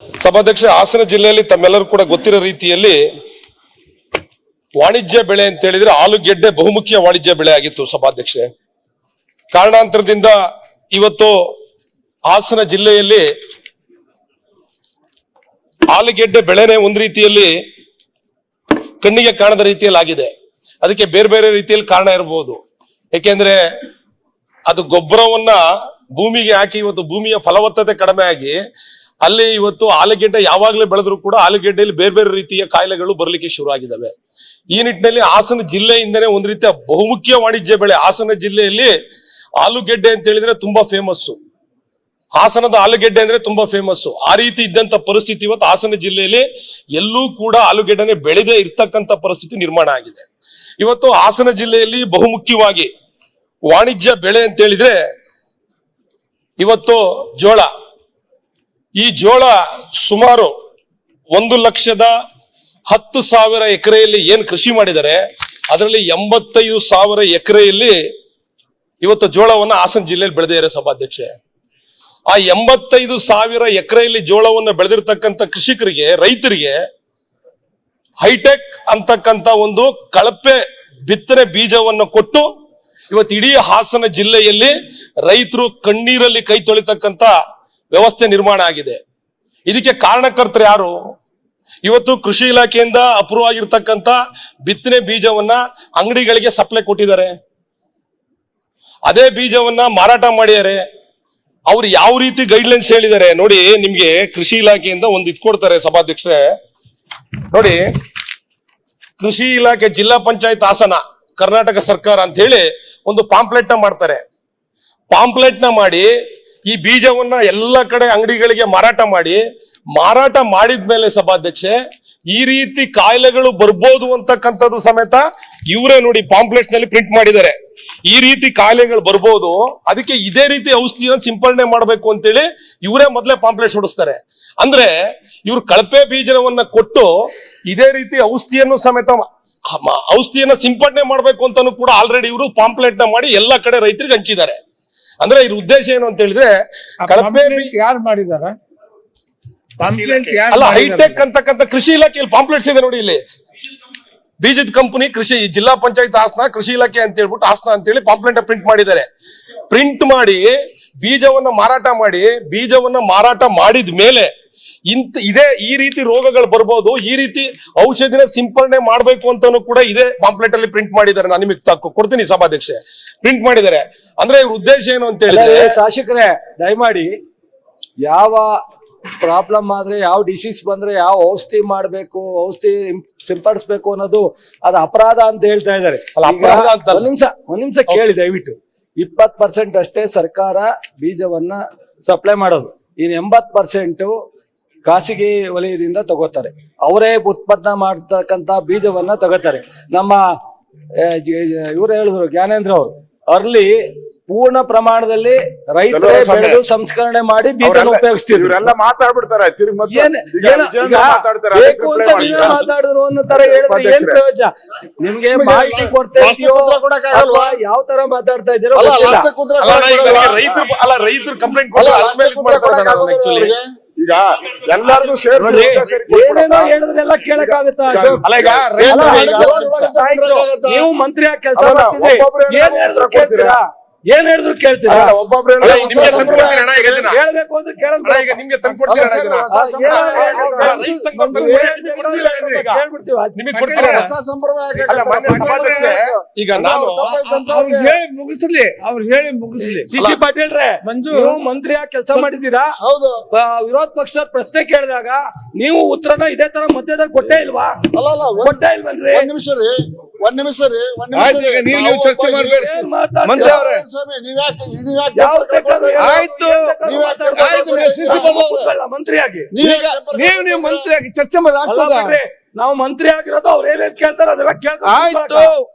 ಸಭಾಧ್ಯಕ್ಷ, ಹಾಸನ ಜಿಲ್ಲೆಯಲ್ಲಿ ತಮ್ಮೆಲ್ಲರೂ ಕೂಡ ಗೊತ್ತಿರೋ ರೀತಿಯಲ್ಲಿ ವಾಣಿಜ್ಯ ಬೆಳೆ ಅಂತ ಹೇಳಿದ್ರೆ ಆಲೂಗೆಡ್ಡೆ ಬಹುಮುಖ್ಯ ವಾಣಿಜ್ಯ ಬೆಳೆ ಆಗಿತ್ತು ಸಭಾಧ್ಯಕ್ಷೆ. ಕಾರಣಾಂತರದಿಂದ ಇವತ್ತು ಹಾಸನ ಜಿಲ್ಲೆಯಲ್ಲಿ ಆಲೂಗೆಡ್ಡೆ ಬೆಳೆನೇ ಒಂದ್ ರೀತಿಯಲ್ಲಿ ಕಣ್ಣಿಗೆ ಕಾಣದ ರೀತಿಯಲ್ಲಿ ಆಗಿದೆ. ಅದಕ್ಕೆ ಬೇರೆ ಬೇರೆ ರೀತಿಯಲ್ಲಿ ಕಾರಣ ಇರಬಹುದು. ಯಾಕೆಂದ್ರೆ ಅದು ಗೊಬ್ಬರವನ್ನ ಭೂಮಿಗೆ ಹಾಕಿ ಇವತ್ತು ಭೂಮಿಯ ಫಲವತ್ತತೆ ಕಡಿಮೆ ಆಗಿ ಅಲ್ಲಿ ಇವತ್ತು ಆಲೂಗೆಡ್ಡೆ ಯಾವಾಗಲೇ ಬೆಳೆದ್ರು ಕೂಡ ಆಲೂಗೆಡ್ಡೆಯಲ್ಲಿ ಬೇರೆ ಬೇರೆ ರೀತಿಯ ಕಾಯಿಲೆಗಳು ಬರಲಿಕ್ಕೆ ಶುರು ಆಗಿದ್ದಾವೆ. ಈ ನಿಟ್ಟಿನಲ್ಲಿ ಹಾಸನ ಜಿಲ್ಲೆಯಿಂದನೇ ಒಂದ್ ರೀತಿಯ ಬಹುಮುಖ್ಯ ವಾಣಿಜ್ಯ ಬೆಳೆ ಹಾಸನ ಜಿಲ್ಲೆಯಲ್ಲಿ ಆಲೂಗೆಡ್ಡೆ ಅಂತ ಹೇಳಿದ್ರೆ ತುಂಬಾ ಫೇಮಸ್. ಹಾಸನದ ಆಲೂಗೆಡ್ಡೆ ಅಂದ್ರೆ ತುಂಬಾ ಫೇಮಸ್. ಆ ರೀತಿ ಇದ್ದಂತ ಪರಿಸ್ಥಿತಿ ಇವತ್ತು ಹಾಸನ ಜಿಲ್ಲೆಯಲ್ಲಿ ಎಲ್ಲೂ ಕೂಡ ಆಲೂಗೆಡ್ಡೆನೆ ಬೆಳೆದೇ ಇರ್ತಕ್ಕಂಥ ಪರಿಸ್ಥಿತಿ ನಿರ್ಮಾಣ ಆಗಿದೆ. ಇವತ್ತು ಹಾಸನ ಜಿಲ್ಲೆಯಲ್ಲಿ ಬಹುಮುಖ್ಯವಾಗಿ ವಾಣಿಜ್ಯ ಬೆಳೆ ಅಂತ ಹೇಳಿದ್ರೆ ಇವತ್ತು ಜೋಳ. ಈ ಜೋಳ ಸುಮಾರು 1,10,000 ಎಕರೆಯಲ್ಲಿ ಏನ್ ಕೃಷಿ ಮಾಡಿದ್ದಾರೆ ಅದರಲ್ಲಿ 85,000 ಎಕರೆಯಲ್ಲಿ ಇವತ್ತು ಜೋಳವನ್ನ ಹಾಸನ ಜಿಲ್ಲೆಯಲ್ಲಿ ಬೆಳೆದಿದ್ದಾರೆ ಸಭಾಧ್ಯಕ್ಷೆ. ಆ 85,000 ಎಕರೆಯಲ್ಲಿ ಜೋಳವನ್ನ ಬೆಳೆದಿರ್ತಕ್ಕಂಥ ಕೃಷಿಕರಿಗೆ, ರೈತರಿಗೆ ಹೈಟೆಕ್ ಅಂತಕ್ಕಂಥ ಒಂದು ಕಳಪೆ ಬಿತ್ತನೆ ಬೀಜವನ್ನು ಕೊಟ್ಟು ಇವತ್ತು ಇಡೀ ಹಾಸನ ಜಿಲ್ಲೆಯಲ್ಲಿ ರೈತರು ಕಣ್ಣೀರಲ್ಲಿ ಕೈ ತೊಳಿತಕ್ಕಂಥ ವ್ಯವಸ್ಥೆ ನಿರ್ಮಾಣ ಆಗಿದೆ. ಇದಕ್ಕೆ ಕಾರಣಕರ್ತರು ಯಾರು? ಇವತ್ತು ಕೃಷಿ ಇಲಾಖೆಯಿಂದ ಅಪ್ರೂವ್ ಆಗಿರ್ತಕ್ಕಂಥ ಬಿತ್ತನೆ ಬೀಜವನ್ನ ಅಂಗಡಿಗಳಿಗೆ ಸಪ್ಲೈ ಕೊಟ್ಟಿದ್ದಾರೆ. ಅದೇ ಬೀಜವನ್ನ ಮಾರಾಟ ಮಾಡಿದ್ದಾರೆ. ಅವ್ರು ಯಾವ ರೀತಿ ಗೈಡ್ಲೈನ್ಸ್ ಹೇಳಿದ್ದಾರೆ ನೋಡಿ. ನಿಮ್ಗೆ ಕೃಷಿ ಇಲಾಖೆಯಿಂದ ಒಂದು ಕೊಡ್ತಾರೆ ಸಭಾಧ್ಯಕ್ಷರೇ. ನೋಡಿ, ಕೃಷಿ ಇಲಾಖೆ ಜಿಲ್ಲಾ ಪಂಚಾಯತ್ ಹಾಸನ ಕರ್ನಾಟಕ ಸರ್ಕಾರ ಅಂತ ಹೇಳಿ ಒಂದು ಪಾಂಪ್ಲೆಟ್ ನ ಮಾಡ್ತಾರೆ. ಪಾಂಪ್ಲೆಟ್ ನ ಮಾಡಿ ಈ ಬೀಜವನ್ನ ಎಲ್ಲ ಕಡೆ ಅಂಗಡಿಗಳಿಗೆ ಮಾರಾಟ ಮಾಡಿದ್ಮೇಲೆ ಸಭಾಧ್ಯಕ್ಷೆ ಈ ರೀತಿ ಕಾಯಿಲೆಗಳು ಬರ್ಬೋದು ಅಂತಕ್ಕಂಥದ್ದು ಸಮೇತ ಇವರೇ ನೋಡಿ ಪಾಂಪ್ಲೆಟ್ಸ್ ನಲ್ಲಿ ಪ್ರಿಂಟ್ ಮಾಡಿದ್ದಾರೆ. ಈ ರೀತಿ ಕಾಯಿಲೆಗಳು ಬರ್ಬೋದು, ಅದಕ್ಕೆ ಇದೇ ರೀತಿ ಔಷಧಿಯನ್ನು ಸಿಂಪಡಣೆ ಮಾಡಬೇಕು ಅಂತೇಳಿ ಇವರೇ ಮೊದಲೇ ಪಾಂಪ್ಲೆಟ್ಸ್ ಹೊಡಿಸ್ತಾರೆ. ಅಂದ್ರೆ ಇವ್ರು ಕಳಪೆ ಬೀಜವನ್ನ ಕೊಟ್ಟು ಇದೇ ರೀತಿ ಔಷಧಿಯನ್ನು ಸಿಂಪಡಣೆ ಮಾಡಬೇಕು ಅಂತಾನು ಕೂಡ ಆಲ್ರೆಡಿ ಇವರು ಪಾಂಪ್ಲೆಟ್ ನ ಮಾಡಿ ಎಲ್ಲ ಕಡೆ ರೈತರಿಗೆ ಹಂಚಿದ್ದಾರೆ. ಅಂದ್ರೆ ಇದ್ರ ಉದ್ದೇಶ ಏನು ಅಂತ ಹೇಳಿದ್ರೆ ಕಳಪೆ ಯಾರು ಮಾಡಿದಾರೆ ಅಲ್ಲ, ಹೈಟೆಕ್ ಅಂತಕ್ಕಂಥ ಕೃಷಿ ಇಲಾಖೆಯಲ್ಲಿ ಪಾಂಪ್ಲೆಟ್ಸ್ ಇದೆ ನೋಡಿ. ಇಲ್ಲಿ ಬೀಜದ ಕಂಪನಿ ಕೃಷಿ ಜಿಲ್ಲಾ ಪಂಚಾಯತ್ ಹಾಸನ ಕೃಷಿ ಇಲಾಖೆ ಅಂತ ಹೇಳ್ಬಿಟ್ಟು ಹಾಸನ ಅಂತ ಹೇಳಿ ಪಾಂಪ್ಲೆಟ್ ಪ್ರಿಂಟ್ ಮಾಡಿದ್ದಾರೆ. ಪ್ರಿಂಟ್ ಮಾಡಿ ಬೀಜವನ್ನ ಮಾರಾಟ ಮಾಡಿದ ಮೇಲೆ ಈ ರೀತಿ ರೋಗಗಳು ಬರ್ಬೋದು, ಈ ರೀತಿ ಔಷಧಿನ ಸಿಂಪಡಣೆ ಮಾಡ್ಬೇಕು ಅಂತಾನು ಕೂಡ ಇದೇ ಪಾಂಪ್ಲೆಟ್ ಅಲ್ಲಿ ಪ್ರಿಂಟ್ ಮಾಡಿದ್ದಾರೆ. ನಾನು ನಿಮಗೆ ಕೊಡ್ತೀನಿ ಸಭಾಧ್ಯಕ್ಷೆ, ಪ್ರಿಂಟ್ ಮಾಡಿದ್ದಾರೆ. ಅಂದ್ರೆ ಇವ್ರ ಉದ್ದೇಶ ಏನು ಅಂತ ಹೇಳಿದ್ರೆ, ಶಾಸಕರೇ ದಯಮಾಡಿ ಯಾವ ಪ್ರಾಬ್ಲಮ್ ಆದ್ರೆ, ಯಾವ ಡಿಸೀಸ್ ಬಂದ್ರೆ ಯಾವ ಔಷಧಿ ಮಾಡ್ಬೇಕು, ಔಷಧಿ ಸಿಂಪಡಿಸ್ಬೇಕು ಅನ್ನೋದು ಅದು ಅಪರಾಧ ಅಂತ ಹೇಳ್ತಾ ಇದ್ದಾರೆ. ಒಂದ್ ನಿಮಿಷ ಕೇಳಿ ದಯವಿಟ್ಟು. 20% ಅಷ್ಟೇ ಸರ್ಕಾರ ಬೀಜವನ್ನ ಸಪ್ಲೈ ಮಾಡೋದು. ಇನ್ನು 80% ಖಾಸಗಿ ವಲಯದಿಂದ ತಗೋತಾರೆ. ಅವರೇ ಉತ್ಪನ್ನ ಮಾಡತಕ್ಕಂತ ಬೀಜವನ್ನ ತಗೋತಾರೆ. ನಮ್ಮ ಇವ್ರು ಹೇಳಿದ್ರು ಜ್ಞಾನೇಂದ್ರ ಅವರು, ಅರ್ಲಿ ಪೂರ್ಣ ಪ್ರಮಾಣದಲ್ಲಿ ರೈತರೇ ಬೆಳೆದು ಸಂಸ್ಕರಣೆ ಮಾಡಿ ಬೀಜ ಉಪಯೋಗಿಸ್ತಿದ್ರು. ಮಾತಾಡಿದ್ರು ಅನ್ನೋ ತರ ಹೇಳಿದ್ರೆ ಏನ್ ಪ್ರಯೋಜನ? ನಿಮ್ಗೆ ಮಾಹಿತಿ ಕೊಡ್ತಾ ಇದೆಯೋ ಯಾವ ತರ ಮಾತಾಡ್ತಾ ಇದ್ದೀರೋ ಈಗ ಎಲ್ಲಾರ್ದು ಏನೇನೋ ಹೇಳಿದ್ರೆಲ್ಲ ಕೇಳಕ್ಕಾಗುತ್ತಾ? ನೀವು ಮಂತ್ರಿ ಆಗಿ ಕೆಲಸ ಮಾಡ್ತಿದ್ರಿ, ಏನ್ ಹೇಳಿದ್ರು ಕೇಳ್ತೀರಾ? ಹೇಳ್ಬೇಕು ಅಂದ್ರೆ ಈಗ ನಾನು ಮುಗಿಸ್ಲಿ, ಅವ್ರು ಹೇಳಿ ಮುಗಿಸ್ಲಿ. ಸಿ ಪಾಟೀಲ್ರೆ, ನೀವು ಮಂತ್ರಿ ಆಗಿ ಕೆಲಸ ಮಾಡಿದ್ದೀರಾ. ವಿರೋಧ ಪಕ್ಷದ ಪ್ರಶ್ನೆ ಕೇಳಿದಾಗ ನೀವು ಉತ್ತರನ ಇದೇ ತರ ಮಧ್ಯದಲ್ಲಿ ಕೊಟ್ಟೇ ಇಲ್ವಾ? ಕೊಟ್ಟೇ ಇಲ್ವನ್ರಿ? ಒಂದ್ ನಿಮಿಷ ರೀ, ನೀವು ಚರ್ಚೆ ಮಾಡ್ಬೇಕು. ಮಂತ್ರಿಯಾಗಿ ನೀವು ಮಂತ್ರಿಯಾಗಿ ಚರ್ಚೆ ಮಾಡಿ ನಾವು ಮಂತ್ರಿ ಆಗಿರೋದು ಅವ್ರು ಏನೇನ್ ಕೇಳ್ತಾರ ಅದೆಲ್ಲ ಕೇಳ್ತಾರೆ.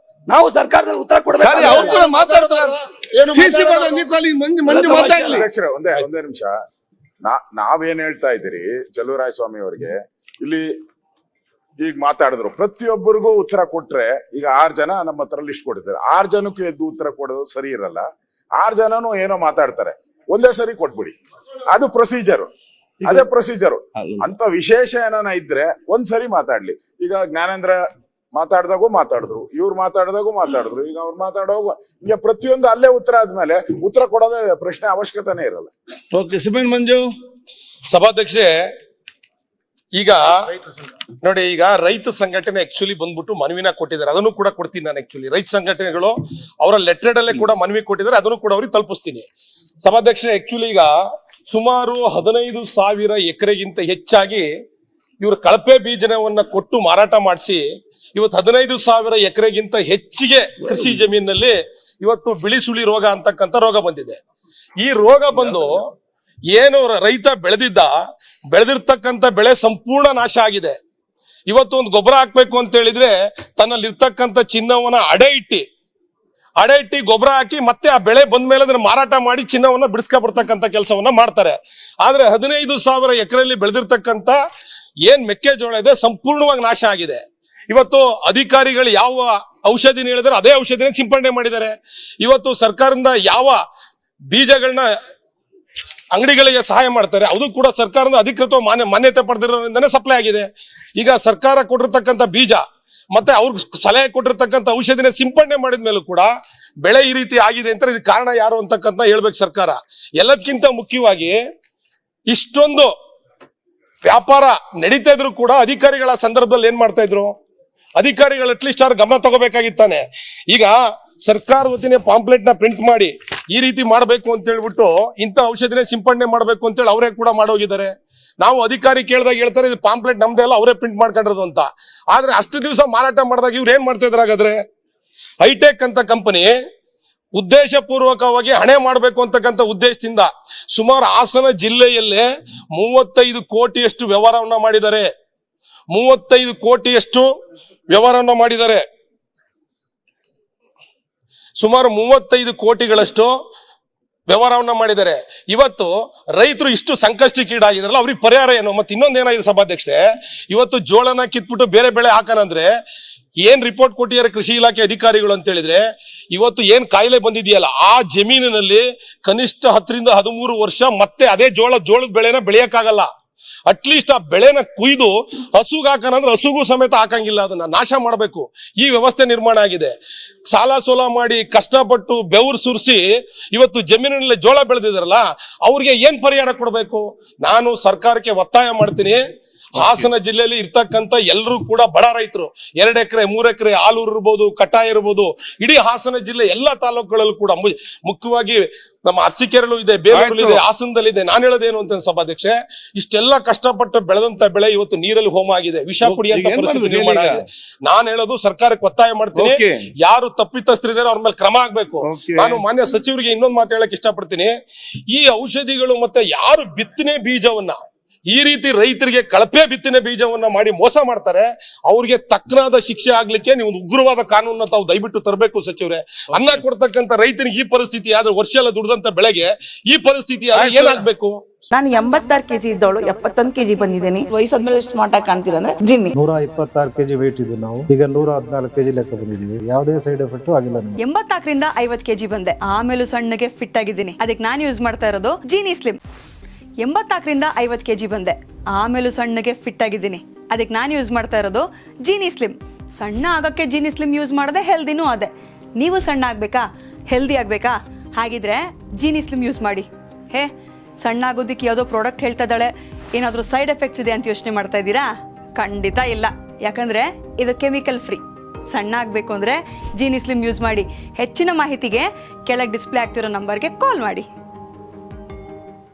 ನಾವು ಸರ್ಕಾರದಲ್ಲಿ ಉತ್ತರ ಕೊಡ್ಬೇಕು. ಒಂದೇ ನಿಮಿಷ. ನಾವೇನ್ ಹೇಳ್ತಾ ಇದ್ದೀರಿ ಚಲುವರಾಯ ಸ್ವಾಮಿ ಅವರಿಗೆ, ಇಲ್ಲಿ ಈಗ ಮಾತಾಡಿದ್ರು ಪ್ರತಿಯೊಬ್ಬರಿಗೂ ಉತ್ತರ ಕೊಟ್ರೆ, ಈಗ 6 ಜನ ನಮ್ಮ ಹತ್ರ ಲಿಸ್ಟ್ ಕೊಟ್ಟಿದ್ದಾರೆ. 6 ಜನಕ್ಕೂ ಎದ್ದು ಉತ್ತರ ಕೊಡೋದು ಸರಿ ಇರಲ್ಲ. 6 ಜನನು ಏನೋ ಮಾತಾಡ್ತಾರೆ, ಒಂದೇ ಸರಿ ಕೊಟ್ಬಿಡಿ, ಅದು ಪ್ರೊಸೀಜರ್. ಅದೇ ಪ್ರೊಸೀಜರ್. ಅಂತ ವಿಶೇಷ ಏನಾನ ಇದ್ರೆ ಒಂದ್ಸರಿ ಮಾತಾಡ್ಲಿ. ಈಗ ಜ್ಞಾನೇಂದ್ರ ಮಾತಾಡ್ದಾಗೂ ಮಾತಾಡಿದ್ರು, ಇವ್ರು ಮಾತಾಡ್ದಾಗೂ ಮಾತಾಡಿದ್ರು, ಈಗ ಅವ್ರು ಮಾತಾಡೋಗ ಹಿಂಗೆ ಪ್ರತಿಯೊಂದು ಅಲ್ಲೇ ಉತ್ತರ ಆದ್ಮೇಲೆ ಉತ್ತರ ಕೊಡೋದೇ ಪ್ರಶ್ನೆ ಅವಶ್ಯಕತೆನೇ ಇರಲ್ಲ. ಓಕೆ, ಸಿಮೆಂಟ್ ಮಂಜು. ಸಭಾಧ್ಯಕ್ಷೆ, ಈಗ ನೋಡಿ, ಈಗ ರೈತ ಸಂಘಟನೆ ಆಕ್ಚುಲಿ ಬಂದ್ಬಿಟ್ಟು ಮನವಿನ ಕೊಟ್ಟಿದ್ದಾರೆ, ಅದನ್ನು ಕೂಡ ಕೊಡ್ತೀನಿ ನಾನು. ಆಕ್ಚುಲಿ ರೈತ ಸಂಘಟನೆಗಳು ಅವರ ಲೆಟರ್ ಅಲ್ಲೇ ಕೂಡ ಮನವಿ ಕೊಟ್ಟಿದ್ದಾರೆ, ಅದನ್ನು ಕೂಡ ಅವ್ರಿಗೆ ತಲುಪಿಸ್ತೀನಿ. ಸಭಾಧ್ಯಕ್ಷೆ, ಆಕ್ಚುಲಿ ಈಗ ಸುಮಾರು 15,000 ಎಕರೆಗಿಂತ ಹೆಚ್ಚಾಗಿ ಇವರು ಕಳಪೆ ಬೀಜವನ್ನ ಕೊಟ್ಟು ಮಾರಾಟ ಮಾಡಿಸಿ ಇವತ್ತು 15,000 ಎಕರೆಗಿಂತ ಹೆಚ್ಚಿಗೆ ಕೃಷಿ ಜಮೀನಿನಲ್ಲಿ ಇವತ್ತು ಬಿಳಿ ಸುಳಿ ರೋಗ ಅಂತಕ್ಕಂಥ ರೋಗ ಬಂದಿದೆ. ಈ ರೋಗ ಬಂದು ಏನು ರೈತ ಬೆಳೆದಿರ್ತಕ್ಕಂಥ ಬೆಳೆ ಸಂಪೂರ್ಣ ನಾಶ ಆಗಿದೆ. ಇವತ್ತು ಒಂದು ಗೊಬ್ಬರ ಹಾಕ್ಬೇಕು ಅಂತ ಹೇಳಿದ್ರೆ ತನ್ನಲ್ಲಿರ್ತಕ್ಕಂಥ ಚಿನ್ನವನ್ನ ಅಡೆ ಇಟ್ಟಿ ಗೊಬ್ಬರ ಹಾಕಿ ಮತ್ತೆ ಆ ಬೆಳೆ ಬಂದ ಮೇಲೆ ಅದನ್ನ ಮಾರಾಟ ಮಾಡಿ ಚಿನ್ನವನ್ನ ಬಿಡಿಸ್ಕೊಬಿಡ್ತಕ್ಕಂಥ ಕೆಲಸವನ್ನ ಮಾಡ್ತಾರೆ. ಆದ್ರೆ 15,000 ಎಕರೆಯಲ್ಲಿ ಬೆಳೆದಿರ್ತಕ್ಕಂಥ ಏನ್ ಮೆಕ್ಕೆಜೋಳ ಇದೆ ಸಂಪೂರ್ಣವಾಗಿ ನಾಶ ಆಗಿದೆ. ಇವತ್ತು ಅಧಿಕಾರಿಗಳು ಯಾವ ಔಷಧಿನ ಹೇಳಿದ್ರೆ ಅದೇ ಔಷಧಿನ ಸಿಂಪಡಣೆ ಮಾಡಿದ್ದಾರೆ. ಇವತ್ತು ಸರ್ಕಾರದಿಂದ ಯಾವ ಬೀಜಗಳನ್ನ ಅಂಗಡಿಗಳಿಗೆ ಸಹಾಯ ಮಾಡ್ತಾರೆ ಅದು ಕೂಡ ಸರ್ಕಾರದ ಅಧಿಕೃತ ಮಾನ್ಯತೆ ಪಡೆದಿರೋದ್ರಿಂದನೇ ಸಪ್ಲೈ ಆಗಿದೆ. ಈಗ ಸರ್ಕಾರ ಕೊಟ್ಟಿರ್ತಕ್ಕಂಥ ಬೀಜ ಮತ್ತೆ ಅವ್ರಿಗೆ ಸಲಹೆ ಕೊಟ್ಟಿರ್ತಕ್ಕಂಥ ಔಷಧಿನ ಸಿಂಪಡಣೆ ಮಾಡಿದ ಮೇಲೂ ಕೂಡ ಬೆಳೆ ಈ ರೀತಿ ಆಗಿದೆ ಅಂತ ಇದಕ್ಕೆ ಕಾರಣ ಯಾರು ಅಂತಕ್ಕಂಥ ಹೇಳ್ಬೇಕು ಸರ್ಕಾರ. ಎಲ್ಲದಕ್ಕಿಂತ ಮುಖ್ಯವಾಗಿ ಇಷ್ಟೊಂದು ವ್ಯಾಪಾರ ನಡೀತಾ ಇದ್ರು ಕೂಡ ಅಧಿಕಾರಿಗಳ ಸಂದರ್ಭದಲ್ಲಿ ಏನ್ ಮಾಡ್ತಾ ಇದ್ರು? ಅಧಿಕಾರಿಗಳು ಅಟ್ಲೀಸ್ಟ್ ಅವ್ರ ಗಮನ ತಗೋಬೇಕಾಗಿತ್ತಾನೆ. ಈಗ ಸರ್ಕಾರ ವತಿನೇ ಪಾಂಪ್ಲೆಟ್ ನ ಪ್ರಿಂಟ್ ಮಾಡಿ ಈ ರೀತಿ ಮಾಡಬೇಕು ಅಂತ ಹೇಳ್ಬಿಟ್ಟು ಇಂಥ ಔಷಧಿನೇ ಸಿಂಪಡಣೆ ಮಾಡಬೇಕು ಅಂತೇಳಿ ಅವರೇ ಕೂಡ ಮಾಡೋಗಿದ್ದಾರೆ. ನಾವು ಅಧಿಕಾರಿ ಕೇಳಿದಾಗ ಹೇಳ್ತಾರೆ ಇದು ಪಾಂಪ್ಲೆಟ್ ನಮ್ದೇ ಅಲ್ಲ, ಅವರೇ ಪ್ರಿಂಟ್ ಮಾಡ್ಕೊಂಡಿರೋದು ಅಂತ. ಆದ್ರೆ ಅಷ್ಟು ದಿವಸ ಮಾರಾಟ ಮಾಡಿದಾಗ ಇವ್ರು ಏನ್ ಮಾಡ್ತಾ ಇದ್ರ? ಹಾಗಾದ್ರೆ ಹೈಟೆಕ್ ಅಂತ ಕಂಪನಿ ಉದ್ದೇಶ ಪೂರ್ವಕವಾಗಿ ಹಣೆ ಮಾಡಬೇಕು ಅಂತಕ್ಕಂಥ ಉದ್ದೇಶದಿಂದ ಸುಮಾರು ಹಾಸನ ಜಿಲ್ಲೆಯಲ್ಲೇ 35 ಕೋಟಿಯಷ್ಟು ವ್ಯವಹಾರವನ್ನ ಮಾಡಿದ್ದಾರೆ. 35 ಕೋಟಿಯಷ್ಟು ವ್ಯವಹಾರವನ್ನ ಮಾಡಿದ್ದಾರೆ. ಸುಮಾರು 35 ಕೋಟಿಗಳಷ್ಟು ವ್ಯವಹಾರವನ್ನ ಮಾಡಿದ್ದಾರೆ. ಇವತ್ತು ರೈತರು ಇಷ್ಟು ಸಂಕಷ್ಟಕ್ಕೀಡಾಗಿದ್ರಲ್ಲ, ಅವ್ರಿಗೆ ಪರಿಹಾರ ಏನು? ಮತ್ತೆ ಇನ್ನೊಂದೇನಾಗಿದೆ ಸಭಾಧ್ಯಕ್ಷೆ, ಇವತ್ತು ಜೋಳನ ಕಿತ್ಬಿಟ್ಟು ಬೇರೆ ಬೆಳೆ ಹಾಕೋಣಂದ್ರೆ ಏನ್ ರಿಪೋರ್ಟ್ ಕೊಟ್ಟಿದ್ದಾರೆ ಕೃಷಿ ಇಲಾಖೆ ಅಧಿಕಾರಿಗಳು ಅಂತ ಹೇಳಿದ್ರೆ, ಇವತ್ತು ಏನ್ ಕಾಯಿಲೆ ಬಂದಿದೆಯಲ್ಲ ಆ ಜಮೀನಿನಲ್ಲಿ ಕನಿಷ್ಠ 10 ರಿಂದ 13 ವರ್ಷ ಮತ್ತೆ ಅದೇ ಜೋಳದ ಬೆಳೆನ ಬೆಳೆಯಕ್ಕಾಗಲ್ಲ. ಅಟ್ಲೀಸ್ಟ್ ಆ ಬೆಳೆನ ಕುಯ್ದು ಹಸುಗ್ ಹಾಕನಂದ್ರೆ ಹಸುಗೂ ಸಮೇತ ಹಾಕಂಗಿಲ್ಲ, ಅದನ್ನ ನಾಶ ಮಾಡಬೇಕು. ಈ ವ್ಯವಸ್ಥೆ ನಿರ್ಮಾಣ ಆಗಿದೆ. ಸಾಲ ಸೋಲ ಮಾಡಿ ಕಷ್ಟಪಟ್ಟು ಬೆವರು ಸುರಿಸಿ ಇವತ್ತು ಜಮೀನಿನಲ್ಲಿ ಜೋಳ ಬೆಳೆದಿದಾರಲ್ಲ ಅವ್ರಿಗೆ ಏನ್ ಪರಿಹಾರ ಕೊಡಬೇಕು? ನಾನು ಸರ್ಕಾರಕ್ಕೆ ಒತ್ತಾಯ ಮಾಡ್ತೀನಿ. ಹಾಸನ ಜಿಲ್ಲೆಯಲ್ಲಿ ಇರ್ತಕ್ಕಂಥ ಎಲ್ಲರೂ ಕೂಡ ಬಡ ರೈತರು, 2 ಎಕರೆ 3 ಎಕರೆ ಆಲೂರು ಇರ್ಬೋದು, ಕಟಾಯ ಇರ್ಬೋದು, ಇಡೀ ಹಾಸನ ಜಿಲ್ಲೆ ಎಲ್ಲಾ ತಾಲೂಕುಗಳಲ್ಲೂ ಕೂಡ ಮುಖ್ಯವಾಗಿ ನಮ್ಮ ಅರಸೀಕೆರೆಲ್ಲೂ ಇದೆ, ಬೇಲೂರು ಇದೆ, ಹಾಸನದಲ್ಲಿದೆ. ನಾನು ಹೇಳೋದೇನು ಅಂತ ಸಭಾಧ್ಯಕ್ಷೆ, ಇಷ್ಟೆಲ್ಲ ಕಷ್ಟಪಟ್ಟು ಬೆಳೆದಂತ ಬೆಳೆ ಇವತ್ತು ನೀರಲ್ಲಿ ಹೋಮ ಆಗಿದೆ, ವಿಷ ಕುಡಿಯಂತ ಪರಿಸ್ಥಿತಿ ನಿರ್ಮಾಣ ಆಗಿದೆ. ನಾನು ಹೇಳೋದು ಸರ್ಕಾರಕ್ಕೆ ಒತ್ತಾಯ ಮಾಡ್ತೀನಿ, ಯಾರು ತಪ್ಪಿತಸ್ಥರಿದ್ದಾರೆ ಅವ್ರ ಮೇಲೆ ಕ್ರಮ ಆಗ್ಬೇಕು. ನಾನು ಮಾನ್ಯ ಸಚಿವರಿಗೆ ಇನ್ನೊಂದು ಮಾತು ಹೇಳಕ್ ಇಷ್ಟಪಡ್ತೀನಿ. ಈ ಔಷಧಿಗಳು ಮತ್ತೆ ಯಾರು ಬಿತ್ತನೆ ಬೀಜವನ್ನ ಈ ರೀತಿ ರೈತರಿಗೆ ಕಳಪೆ ಬಿತ್ತನೆ ಬೀಜವನ್ನ ಮಾಡಿ ಮೋಸ ಮಾಡ್ತಾರೆ, ಅವ್ರಿಗೆ ತಕ್ಕನಾದ ಶಿಕ್ಷೆ ಆಗ್ಲಿಕ್ಕೆ ನೀವು ಉಗ್ರವಾದ ಕಾನೂನನ್ನ ತಾವು ದಯವಿಟ್ಟು ತರಬೇಕು ಸಚಿವರೇ. ಅನ್ನ ಕೊಡ್ತಕ್ಕಂಥ ರೈತನಿಗೆ ಈ ಪರಿಸ್ಥಿತಿ ಆದ್ರೆ, ವರ್ಷ ಎಲ್ಲ ದುಡ್ದಂತ ಬೆಳೆಗೆ ಈ ಪರಿಸ್ಥಿತಿ ಆದ್ರೆ ಏನಾಗ್ಬೇಕು? ನಾನು 86 kg ಇದ್ದವಳು 71 kg ಬಂದಿದ್ದೀನಿ. ವಯಸ್ಸಾದ್ಮೇಲೆ ಸ್ಮಾರ್ಟ್ ಆಗಿ ಕಾಣ್ತೀರಾ ಅಂದ್ರೆ ಜಿನ್ನಿ. 126 kg ವೇಟ್ ಇದ್ದು ನಾವು ಈಗ 114 kg ಲೆಕ್ಕ ಬಂದಿದ್ದೀವಿ. ಯಾವುದೇ ಸೈಡ್ ಎಫೆಕ್ಟ್ ಆಗಿಲ್ಲ. 84 ರಿಂದ 50 kg ಬಂದೆ, ಆಮೇಲೆ ಸಣ್ಣಗೆ ಫಿಟ್ ಆಗಿದ್ದೀನಿ. ಅದಕ್ಕೆ ನಾನು ಯೂಸ್ ಮಾಡ್ತಾ ಇರೋದು ಜೀನಿ ಸ್ಲಿಮ್. 84 ರಿಂದ 50 kg ಬಂದೆ, ಆಮೇಲೆ ಸಣ್ಣಗೆ ಫಿಟ್ ಆಗಿದ್ದೀನಿ. ಅದಕ್ಕೆ ನಾನು ಯೂಸ್ ಮಾಡ್ತಾ ಇರೋದು ಜೀನಿ ಸ್ಲಿಮ್. ಸಣ್ಣ ಆಗಕ್ಕೆ ಜೀನಿ ಸ್ಲಿಮ್ ಯೂಸ್ ಮಾಡದೆ ಹೆಲ್ದಿನೂ ಅದೇ. ನೀವು ಸಣ್ಣ ಆಗ್ಬೇಕಾ, ಹೆಲ್ದಿ ಆಗ್ಬೇಕಾ? ಹಾಗಿದ್ರೆ ಜೀನಿ ಸ್ಲಿಮ್ ಯೂಸ್ ಮಾಡಿ. ಸಣ್ಣ ಆಗೋದಕ್ಕೆ ಯಾವುದೋ ಪ್ರಾಡಕ್ಟ್ ಹೇಳ್ತಾ ಇದ್ದಾಳೆ, ಏನಾದರೂ ಸೈಡ್ ಎಫೆಕ್ಟ್ಸ್ ಇದೆ ಅಂತ ಯೋಚನೆ ಮಾಡ್ತಾ ಇದ್ದೀರಾ? ಖಂಡಿತ ಇಲ್ಲ, ಯಾಕಂದ್ರೆ ಇದು ಕೆಮಿಕಲ್ ಫ್ರೀ. ಸಣ್ಣ ಆಗಬೇಕು ಅಂದರೆ ಜೀನಿ ಸ್ಲಿಮ್ ಯೂಸ್ ಮಾಡಿ. ಹೆಚ್ಚಿನ ಮಾಹಿತಿಗೆ ಕೆಳಗೆ ಡಿಸ್ಪ್ಲೇ ಆಗ್ತಿರೋ ನಂಬರ್ಗೆ ಕಾಲ್ ಮಾಡಿ.